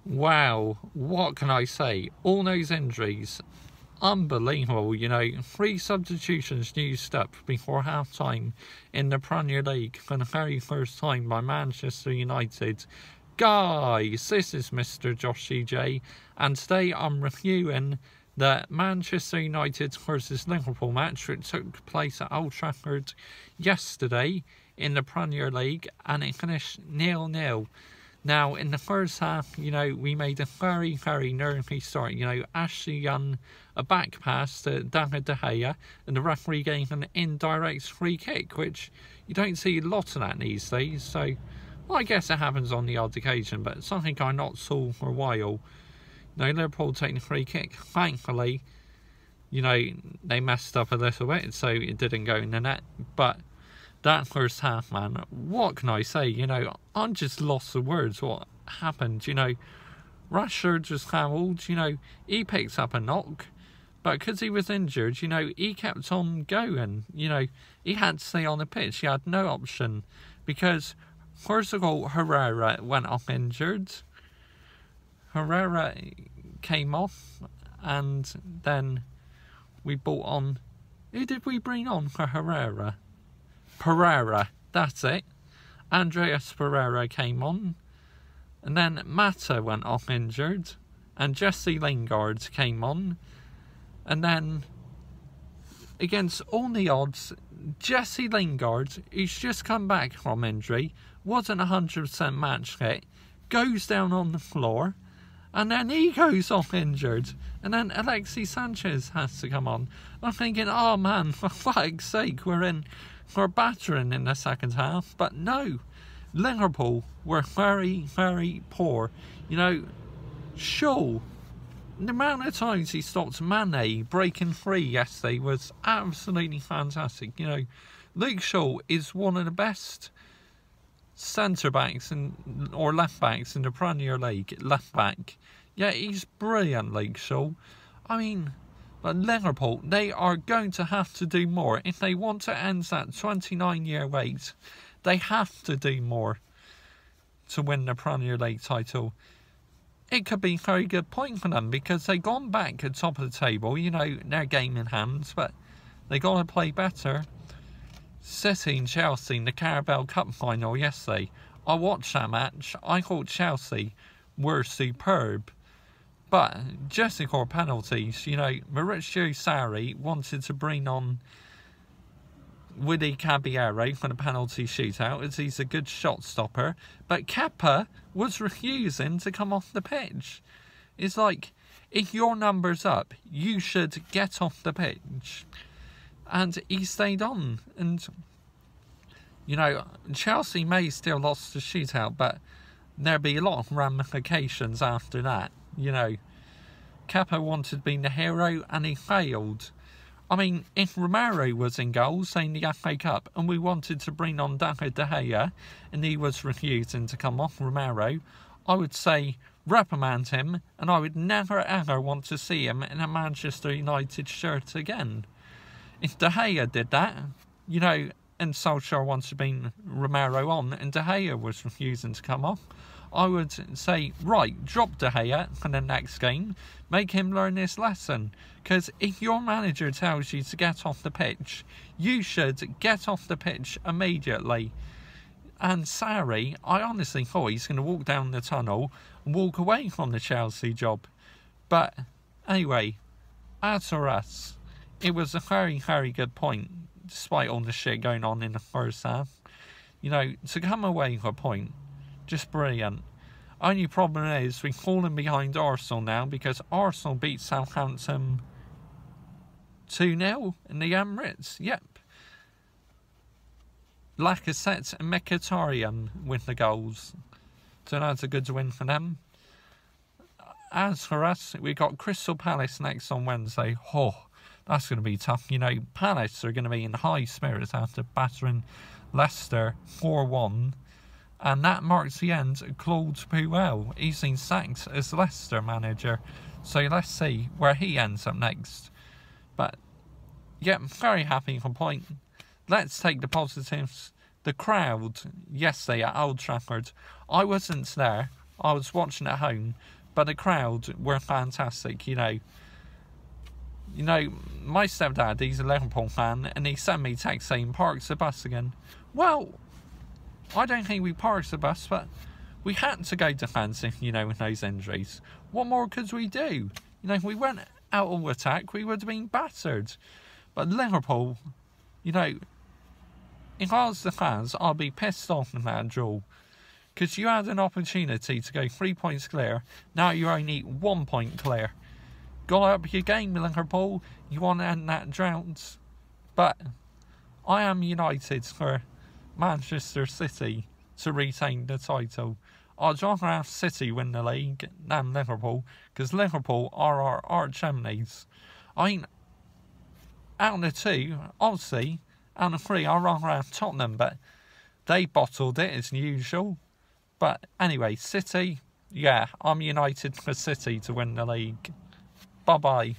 Wow, what can I say? All those injuries, unbelievable. 3 substitutions used up before half-time in the Premier League for the very first time by Manchester United. Guys, this is Mr. Joshy J, and today I'm reviewing the Manchester United versus Liverpool match, which took place at Old Trafford yesterday in the Premier League, and it finished 0-0. Now, in the first half, we made a very, very nervy start. Ashley Young, a back pass to David De Gea, and the referee gave an indirect free kick, which you don't see a lot of that these days. So, well, I guess it happens on the odd occasion, but something I not saw for a while. Liverpool taking a free kick. Thankfully, they messed up a little bit, so it didn't go in the net. But that first half, man, what can I say? I'm just lost for words what happened. Rashford just fouled, he picked up a knock, but because he was injured, he kept on going. He had to stay on the pitch. He had no option because, first of all, Herrera went off injured. Herrera came off, and then we brought on... Who did we bring on for Herrera? Pereira, that's it. Andreas Pereira came on, and then Mata went off injured, and Jesse Lingard came on, and then against all the odds, Jesse Lingard, who's just come back from injury, wasn't 100% match fit, goes down on the floor, and then he goes off injured, and then Alexis Sanchez has to come on. I'm thinking, oh man, for fuck's sake, we're battering in the second half. But no, Liverpool were very, very poor. Shaw, the amount of times he stopped Mane breaking free yesterday was absolutely fantastic. Luke Shaw is one of the best centre-backs or left-backs in the Premier League. Left-back. Yeah, he's brilliant, Luke Shaw. But Liverpool, they are going to have to do more. If they want to end that 29-year wait, they have to do more to win the Premier League title. It could be a very good point for them because they've gone back at top of the table. Their game in hands, but they got to play better. City and Chelsea in the Carabao Cup final yesterday. I watched that match. I thought Chelsea were superb. But just to score penalties, Maurizio Sarri wanted to bring on Willy Caballero for the penalty shootout as he's a good shot stopper. But Kepa was refusing to come off the pitch. It's like, if your number's up, you should get off the pitch. And he stayed on. And, Chelsea may still lost the shootout, but there'll be a lot of ramifications after that. Kepa wanted to be the hero and he failed. If Romero was in goal, saying the FA Cup, and we wanted to bring on David De Gea, and he was refusing to come off Romero, I would say reprimand him, and I would never ever want to see him in a Manchester United shirt again. If De Gea did that, and Solskjaer wanted to bring Romero on, and De Gea was refusing to come off, I would say, right, drop De Gea for the next game, make him learn this lesson. Because if your manager tells you to get off the pitch, you should get off the pitch immediately. And Sarri, I honestly thought he's going to walk down the tunnel and walk away from the Chelsea job. But anyway, as for us, it was a very, very good point, despite all the shit going on in the first half. To come away with a point, just brilliant. Only problem is we've fallen behind Arsenal now because Arsenal beat Southampton 2-0 in the Emirates. Yep. Lacazette and Mkhitaryan with the goals. So that's a good win for them. As for us, we got Crystal Palace next on Wednesday. Oh, that's going to be tough. Palace are going to be in high spirits after battering Leicester 4-1. And that marks the end of Claude Puel. He's been sacked as Leicester manager. So let's see where he ends up next. But, yeah, I'm very happy for point. Let's take the positives. The crowd yesterday at Old Trafford. I wasn't there. I was watching at home, but the crowd were fantastic, you know. You know, my stepdad, he's a Liverpool fan, and he sent me text saying, park the bus again. Well, I don't think we parked the bus, but we had to go defensive, you know, with those injuries. What more could we do? You know, if we went out of attack, we would have been battered. But Liverpool, you know, if I was the fans, I'd be pissed off in that draw. Because you had an opportunity to go 3 points clear, now you're only 1 point clear. Got up your game, Liverpool. You want to end that drought. But I am united for Manchester City to retain the title. I'd rather have City win the league than Liverpool, because Liverpool are our arch enemies. I mean, out of the two, obviously, out of three, I'd rather have Tottenham, but they bottled it as usual. But anyway, City, yeah, I'm united for City to win the league. Bye-bye.